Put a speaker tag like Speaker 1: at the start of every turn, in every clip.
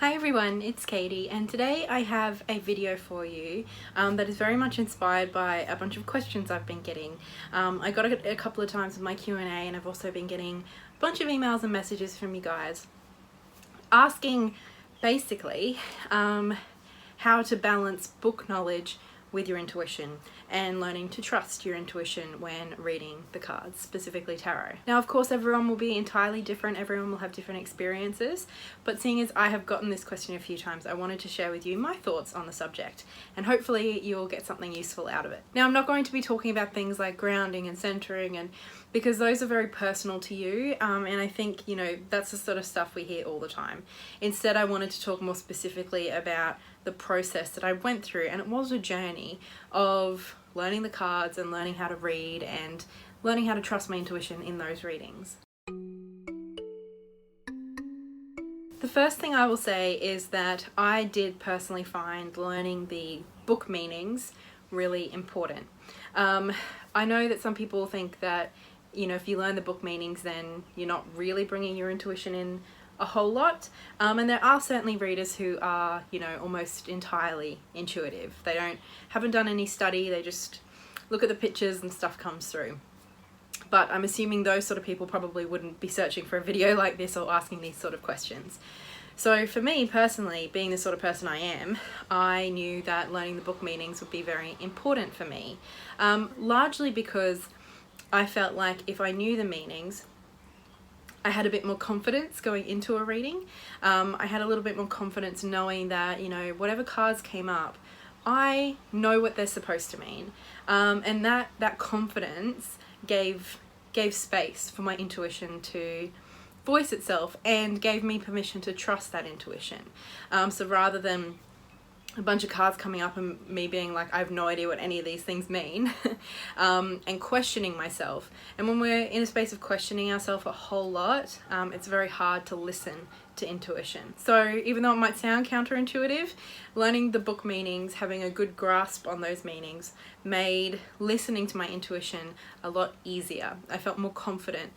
Speaker 1: Hi everyone, it's Katie, and today I have a video for you that is very much inspired by a bunch of questions I've been getting. I got it a couple of times with my Q&A, and I've also been getting a bunch of emails and messages from you guys asking basically how to balance book knowledge with your intuition and learning to trust your intuition when reading the cards, specifically tarot. Now, of course, everyone will be entirely different, everyone will have different experiences, but seeing as I have gotten this question a few times, I wanted to share with you my thoughts on the subject, and hopefully you'll get something useful out of it. Now, I'm not going to be talking about things like grounding and centering, and because those are very personal to you, and I think, you know, that's the sort of stuff we hear all the time. Instead, I wanted to talk more specifically about the process that I went through, and it was a journey of learning the cards and learning how to read and learning how to trust my intuition in those readings. The first thing I will say is that I did personally find learning the book meanings really important. I know that some people think that, you know, if you learn the book meanings, then you're not really bringing your intuition in a whole lot, and there are certainly readers who are, you know, almost entirely intuitive. They haven't done any study, they just look at the pictures and stuff comes through. But I'm assuming those sort of people probably wouldn't be searching for a video like this or asking these sort of questions. So for me personally, being the sort of person I am, I knew that learning the book meanings would be very important for me, largely because I felt like if I knew the meanings, I had a bit more confidence going into a reading. I had a little bit more confidence knowing that, you know, whatever cards came up, I know what they're supposed to mean. And that confidence gave space for my intuition to voice itself and gave me permission to trust that intuition. So rather than a bunch of cards coming up and me being like, I have no idea what any of these things mean, and questioning myself. And when we're in a space of questioning ourselves a whole lot, it's very hard to listen to intuition. So even though it might sound counterintuitive, learning the book meanings, having a good grasp on those meanings, made listening to my intuition a lot easier. I felt more confident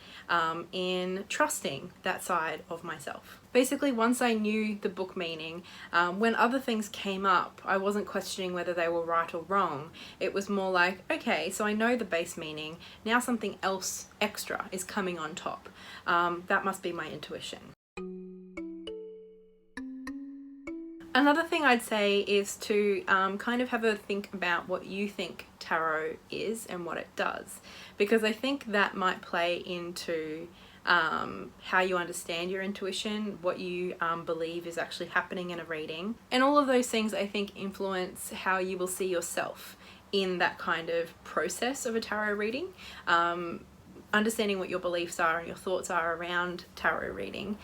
Speaker 1: in trusting that side of myself. Basically, once I knew the book meaning, when other things came up, I wasn't questioning whether they were right or wrong. It was more like, okay, so I know the base meaning, now something else extra is coming on top. That must be my intuition. Another thing I'd say is to kind of have a think about what you think tarot is and what it does, because I think that might play into how you understand your intuition, what you believe is actually happening in a reading, and all of those things I think influence how you will see yourself in that kind of process of a tarot reading. Understanding what your beliefs are and your thoughts are around tarot reading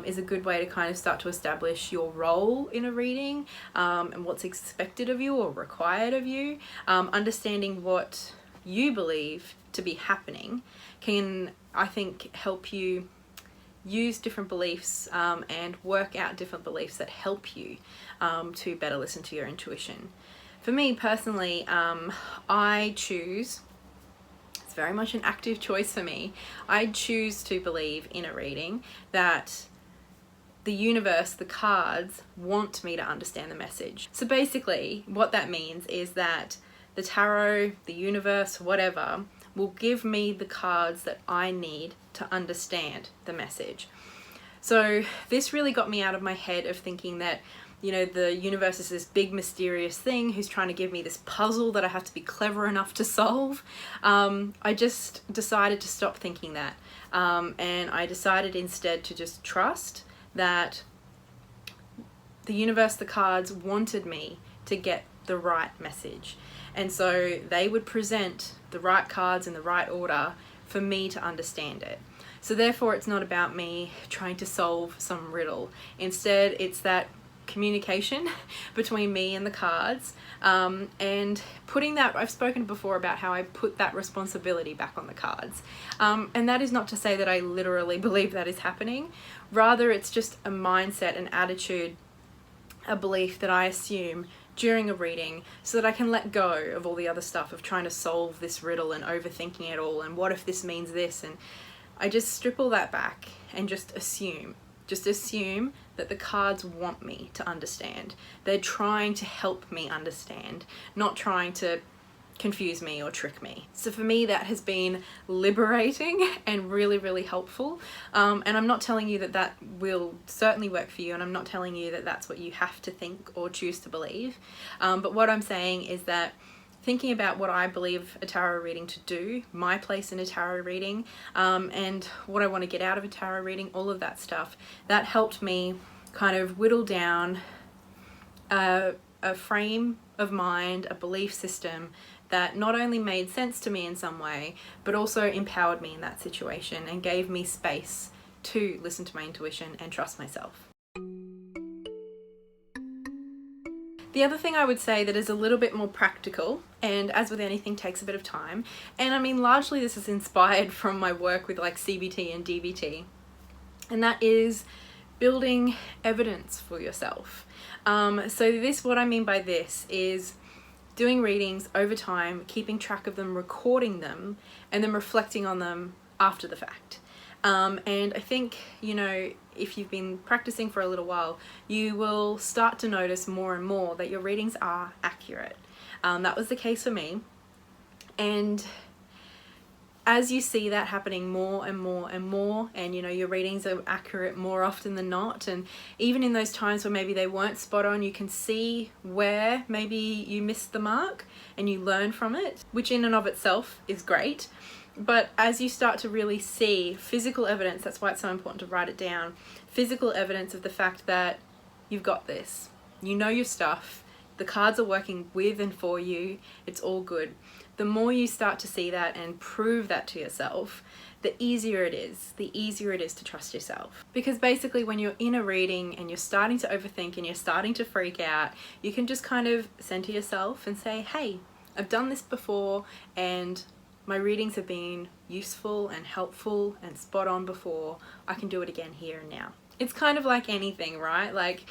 Speaker 1: is a good way to kind of start to establish your role in a reading, and what's expected of you or required of you. Understanding what you believe to be happening can, I think, help you use different beliefs and work out different beliefs that help you to better listen to your intuition. For me personally, I choose, it's very much an active choice for me, I choose to believe in a reading that the universe, the cards, want me to understand the message. So basically what that means is that the tarot, the universe, whatever, will give me the cards that I need to understand the message. So this really got me out of my head of thinking that, you know, the universe is this big mysterious thing who's trying to give me this puzzle that I have to be clever enough to solve. I just decided to stop thinking that, and I decided instead to just trust that the universe, the cards, wanted me to get the right message, and so they would present the right cards in the right order for me to understand it. So therefore it's not about me trying to solve some riddle. Instead, it's that communication between me and the cards, and putting that, I've spoken before about how I put that responsibility back on the cards, and that is not to say that I literally believe that is happening. Rather, it's just a mindset, an attitude, a belief that I assume during a reading so that I can let go of all the other stuff of trying to solve this riddle and overthinking it all and what if this means this, and I just strip all that back and just assume that the cards want me to understand. They're trying to help me understand, not trying to confuse me or trick me. So for me, that has been liberating and really, really helpful. And I'm not telling you that that will certainly work for you, and I'm not telling you that that's what you have to think or choose to believe. But what I'm saying is that thinking about what I believe a tarot reading to do, my place in a tarot reading, and what I want to get out of a tarot reading, all of that stuff, that helped me kind of whittle down a frame of mind, a belief system that not only made sense to me in some way, but also empowered me in that situation and gave me space to listen to my intuition and trust myself. The other thing I would say that is a little bit more practical, and as with anything takes a bit of time, and I mean largely this is inspired from my work with like CBT and DBT, and that is building evidence for yourself. What I mean by this is doing readings over time, keeping track of them, recording them, and then reflecting on them after the fact. And I think, you know, if you've been practicing for a little while, you will start to notice more and more that your readings are accurate. That was the case for me. And as you see that happening more and more and more, and you know, your readings are accurate more often than not, and even in those times where maybe they weren't spot on, you can see where maybe you missed the mark and you learn from it, which in and of itself is great. But as you start to really see physical evidence, that's why it's so important to write it down, physical evidence of the fact that you've got this, you know your stuff, the cards are working with and for you, it's all good. The more you start to see that and prove that to yourself, the easier it is to trust yourself. Because basically when you're in a reading and you're starting to overthink and you're starting to freak out, you can just kind of center yourself and say, hey, I've done this before and my readings have been useful and helpful and spot on before. I can do it again here and now. It's kind of like anything, right? Like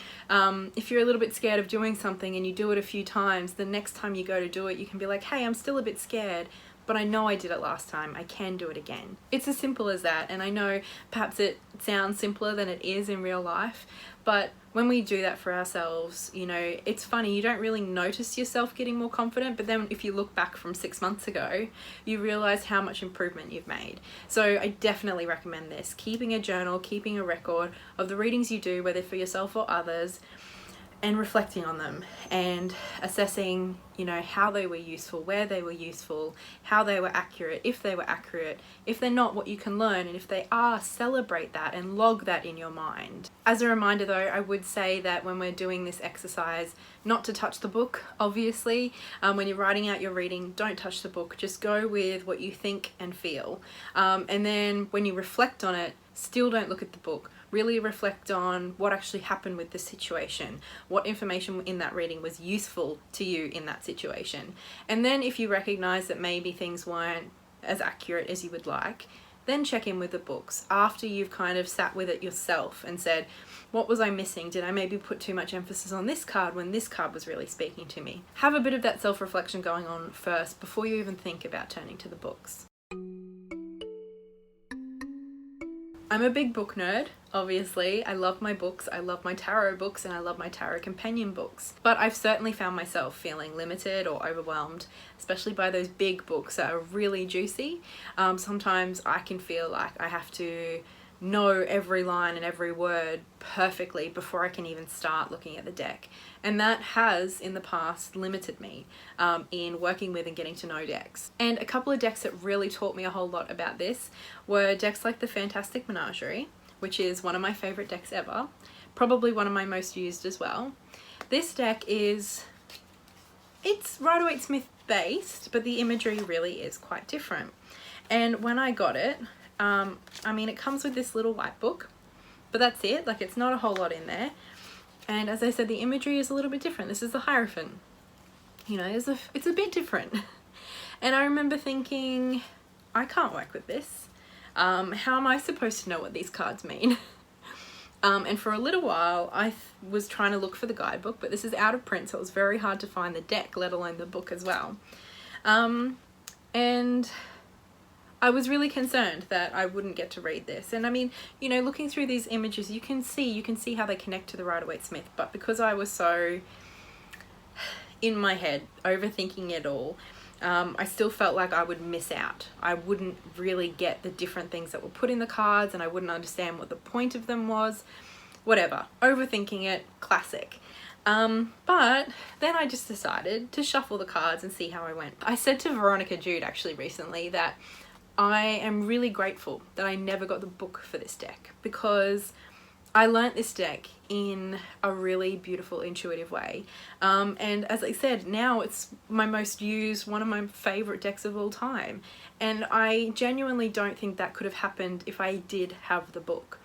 Speaker 1: if you're a little bit scared of doing something and you do it a few times, the next time you go to do it, you can be like, hey, I'm still a bit scared, but I know I did it last time. I can do it again. It's as simple as that. And I know perhaps it sounds simpler than it is in real life, but when we do that for ourselves, you know, it's funny, you don't really notice yourself getting more confident, but then if you look back from 6 months ago, you realize how much improvement you've made. So I definitely recommend this, keeping a journal, keeping a record of the readings you do, whether for yourself or others, and reflecting on them and assessing, you know, how they were useful, where they were useful, how they were accurate, if they were accurate, if they're not, what you can learn, and if they are, celebrate that and log that in your mind. As a reminder though, I would say that when we're doing this exercise, not to touch the book, obviously. When you're writing out your reading, don't touch the book, just go with what you think and feel. And then when you reflect on it, still don't look at the book. Really reflect on what actually happened with the situation, what information in that reading was useful to you in that situation. And then if you recognize that maybe things weren't as accurate as you would like, then check in with the books after you've kind of sat with it yourself and said, what was I missing? Did I maybe put too much emphasis on this card when this card was really speaking to me? Have a bit of that self-reflection going on first before you even think about turning to the books. I'm a big book nerd, obviously. I love my books, I love my tarot books, and I love my tarot companion books. But I've certainly found myself feeling limited or overwhelmed, especially by those big books that are really juicy. Sometimes I can feel like I have to know every line and every word perfectly before I can even start looking at the deck. And that has, in the past, limited me in working with and getting to know decks. And a couple of decks that really taught me a whole lot about this were decks like the Fantastic Menagerie, which is one of my favorite decks ever, probably one of my most used as well. This deck it's Rider-Waite-Smith based, but the imagery really is quite different. And when I got it, I mean, it comes with this little white book, but that's it. Like, it's not a whole lot in there. And as I said, the imagery is a little bit different. This is the Hierophant. You know, it's a bit different. And I remember thinking, I can't work with this. How am I supposed to know what these cards mean? And for a little while, I was trying to look for the guidebook, but this is out of print, so it was very hard to find the deck, let alone the book as well. And I was really concerned that I wouldn't get to read this. And I mean, you know, looking through these images, you can see how they connect to the Rider-Waite-Smith, but because I was so in my head, overthinking it all, I still felt like I would miss out. I wouldn't really get the different things that were put in the cards, and I wouldn't understand what the point of them was. Whatever. Overthinking it, classic. But then I just decided to shuffle the cards and see how I went. I said to Veronica Jude actually recently that I am really grateful that I never got the book for this deck, because I learnt this deck in a really beautiful, intuitive way. And as I said, now it's my most used, one of my favorite decks of all time. And I genuinely don't think that could have happened if I did have the book.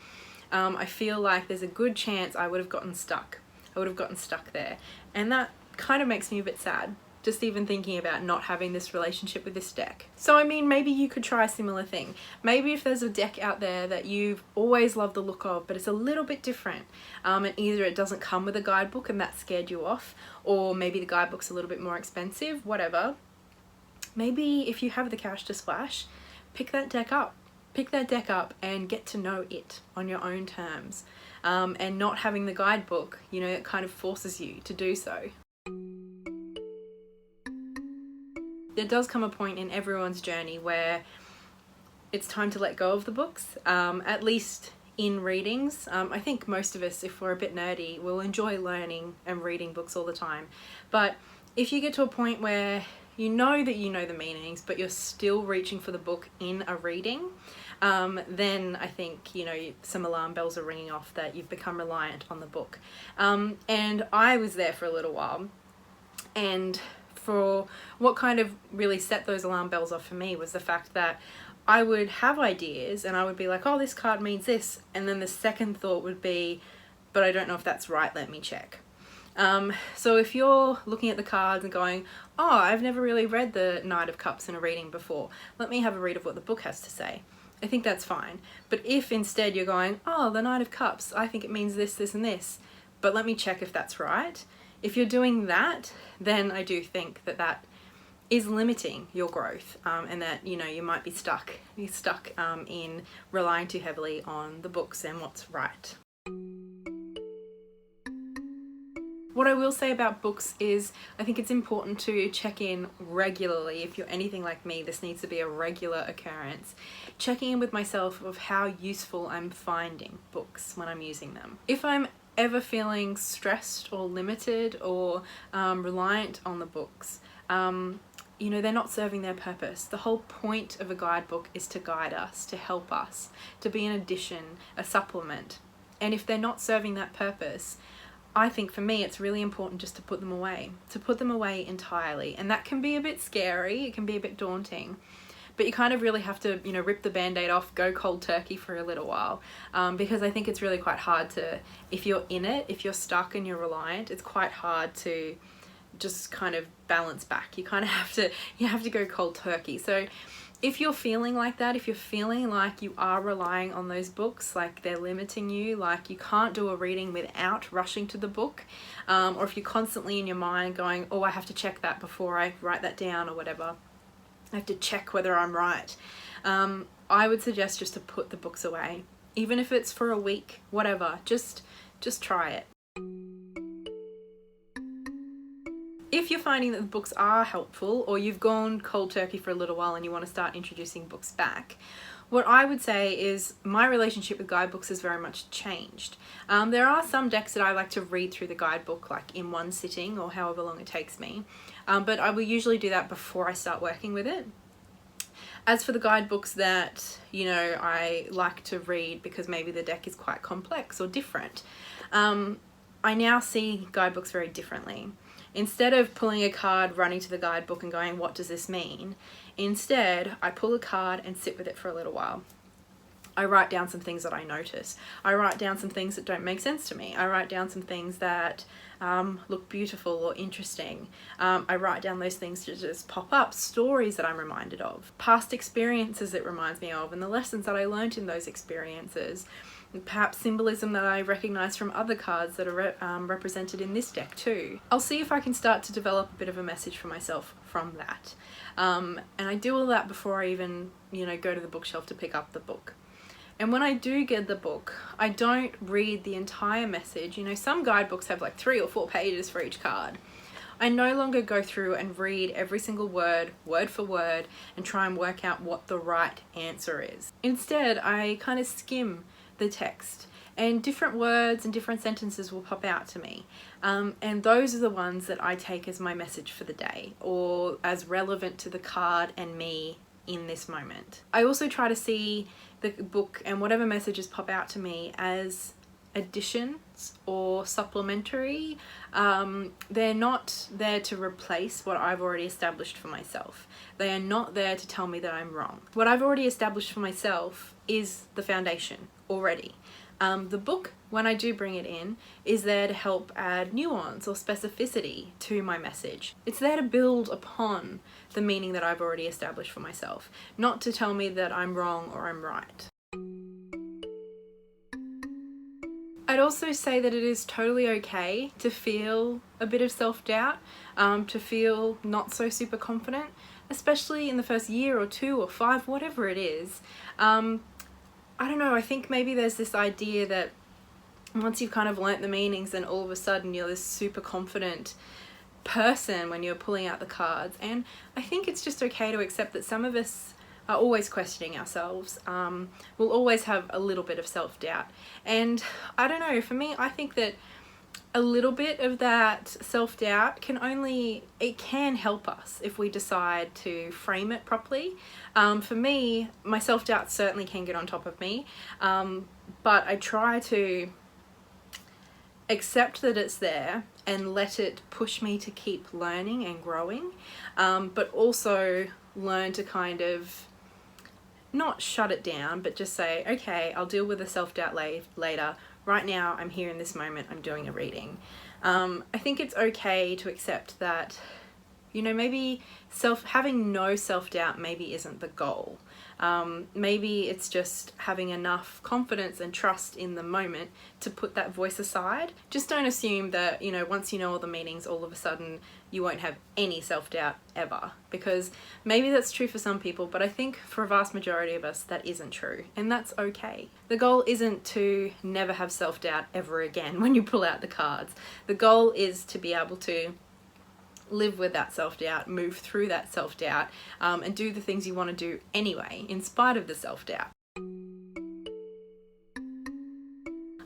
Speaker 1: I feel like there's a good chance I would have gotten stuck. I would have gotten stuck there. And that kind of makes me a bit sad, just even thinking about not having this relationship with this deck. So I mean, maybe you could try a similar thing. Maybe if there's a deck out there that you've always loved the look of, but it's a little bit different, and either it doesn't come with a guidebook and that scared you off, or maybe the guidebook's a little bit more expensive, whatever. Maybe if you have the cash to splash, pick that deck up. Pick that deck up and get to know it on your own terms. And not having the guidebook, you know, it kind of forces you to do so. There does come a point in everyone's journey where it's time to let go of the books, at least in readings. I think most of us, if we're a bit nerdy, will enjoy learning and reading books all the time. But if you get to a point where you know that you know the meanings, but you're still reaching for the book in a reading, then I think, you know, some alarm bells are ringing off that you've become reliant on the book. And I was there for a little while, and for what kind of really set those alarm bells off for me was the fact that I would have ideas and I would be like, oh, this card means this, and then the second thought would be, but I don't know if that's right, let me check. So if you're looking at the cards and going, oh, I've never really read the Knight of Cups in a reading before, let me have a read of what the book has to say, I think that's fine. But if instead you're going, oh, the Knight of Cups, I think it means this, this and this, but let me check if that's right. If you're doing that, then I do think that that is limiting your growth, and that, you know, you might be stuck. You're stuck in relying too heavily on the books and what's right. What I will say about books is I think it's important to check in regularly. If you're anything like me, this needs to be a regular occurrence. Checking in with myself of how useful I'm finding books when I'm using them. If I'm ever feeling stressed or limited or reliant on the books, you know, they're not serving their purpose. The whole point of a guidebook is to guide us, to help us, to be an addition, a supplement. And if they're not serving that purpose, I think for me it's really important just to put them away entirely. And that can be a bit scary, it can be a bit daunting, but you kind of really have to, you know, rip the band-aid off, go cold turkey for a little while, because I think it's really quite hard to, if you're in it, if you're stuck and you're reliant, it's quite hard to just kind of balance back. You kind of have to go cold turkey. So if you're feeling like that, if you're feeling like you are relying on those books, like they're limiting you, like you can't do a reading without rushing to the book, or if you're constantly in your mind going, oh, I have to check that before I write that down or whatever, I have to check whether I'm right, I would suggest just to put the books away, even if it's for a week, whatever, just try it. If you're finding that the books are helpful, or you've gone cold turkey for a little while and you want to start introducing books back, what I would say is my relationship with guidebooks has very much changed. There are some decks that I like to read through the guidebook like in one sitting or however long it takes me, but I will usually do that before I start working with it. As for the guidebooks that, you know, I like to read because maybe the deck is quite complex or different, I now see guidebooks very differently. Instead of pulling a card, running to the guidebook and going, what does this mean? Instead, I pull a card and sit with it for a little while. I write down some things that I notice. I write down some things that don't make sense to me. I write down some things that look beautiful or interesting. I write down those things to just pop up, stories that I'm reminded of, past experiences it reminds me of, and the lessons that I learned in those experiences. perhaps symbolism that I recognize from other cards that are represented in this deck too. I'll see if I can start to develop a bit of a message for myself from that. And I do all that before I even, go to the bookshelf to pick up the book. And when I do get the book, I don't read the entire message. Some guidebooks have like 3 or 4 pages for each card. I no longer go through and read every single word for word, and try and work out what the right answer is. Instead, I kind of skim the text, and different words and different sentences will pop out to me. And those are the ones that I take as my message for the day, or as relevant to the card and me in this moment. I also try to see the book and whatever messages pop out to me as additions or supplementary. They're not there to replace what I've already established for myself. They are not there to tell me that I'm wrong. What I've already established for myself is the foundation already. The book, when I do bring it in, is there to help add nuance or specificity to my message. It's there to build upon the meaning that I've already established for myself, not to tell me that I'm wrong or I'm right. I'd also say that it is totally okay to feel a bit of self-doubt, to feel not so super confident, especially in the first year or 2 or 5, whatever it is. I don't know, I think maybe there's this idea that once you've kind of learnt the meanings, then all of a sudden you're this super confident person when you're pulling out the cards. And I think it's just okay to accept that some of us are always questioning ourselves. We'll always have a little bit of self-doubt. And I don't know, for me, I think that a little bit of that self-doubt can help us if we decide to frame it properly. For me, my self-doubt certainly can get on top of me, but I try to accept that it's there and let it push me to keep learning and growing, but also learn to kind of not shut it down, but just say, okay, I'll deal with the self-doubt later. Right now, I'm here in this moment, I'm doing a reading. I think it's okay to accept that, maybe having no self-doubt maybe isn't the goal. Maybe it's just having enough confidence and trust in the moment to put that voice aside. Just don't assume that, once you know all the meanings, all of a sudden you won't have any self-doubt ever, because maybe that's true for some people, but I think for a vast majority of us that isn't true, and that's okay. The goal isn't to never have self-doubt ever again when you pull out the cards. The goal is to be able to live with that self-doubt, move through that self-doubt, and do the things you want to do anyway, in spite of the self-doubt.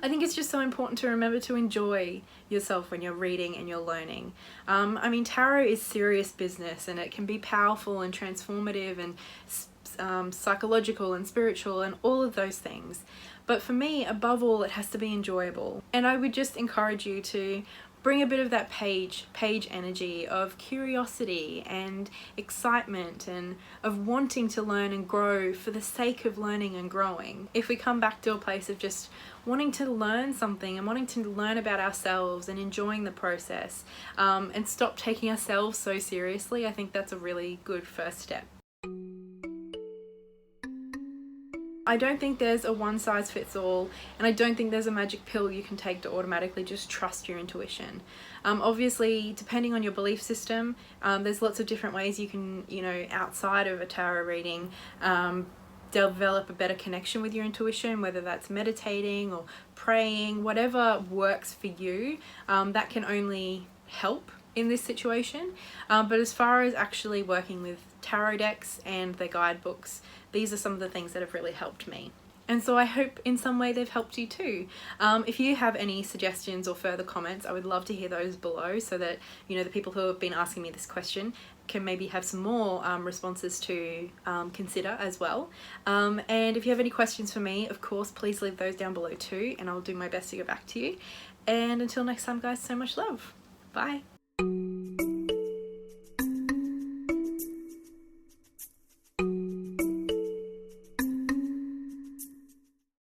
Speaker 1: I think it's just so important to remember to enjoy yourself when you're reading and you're learning. Tarot is serious business, and it can be powerful and transformative and psychological and spiritual and all of those things. But for me, above all, it has to be enjoyable. And I would just encourage you to bring a bit of that page energy of curiosity and excitement and of wanting to learn and grow for the sake of learning and growing. If we come back to a place of just wanting to learn something and wanting to learn about ourselves and enjoying the process, and stop taking ourselves so seriously, I think that's a really good first step. I don't think there's a one size fits all, and I don't think there's a magic pill you can take to automatically just trust your intuition. Obviously, depending on your belief system, there's lots of different ways you can, outside of a tarot reading, develop a better connection with your intuition, whether that's meditating or praying, whatever works for you. That can only help in this situation. But as far as actually working with tarot decks and the guidebooks, these are some of the things that have really helped me. And so I hope in some way they've helped you too. If you have any suggestions or further comments, I would love to hear those below, so that, the people who have been asking me this question can maybe have some more responses to consider as well. And if you have any questions for me, of course, please leave those down below too, and I'll do my best to get back to you. And until next time, guys, so much love. Bye.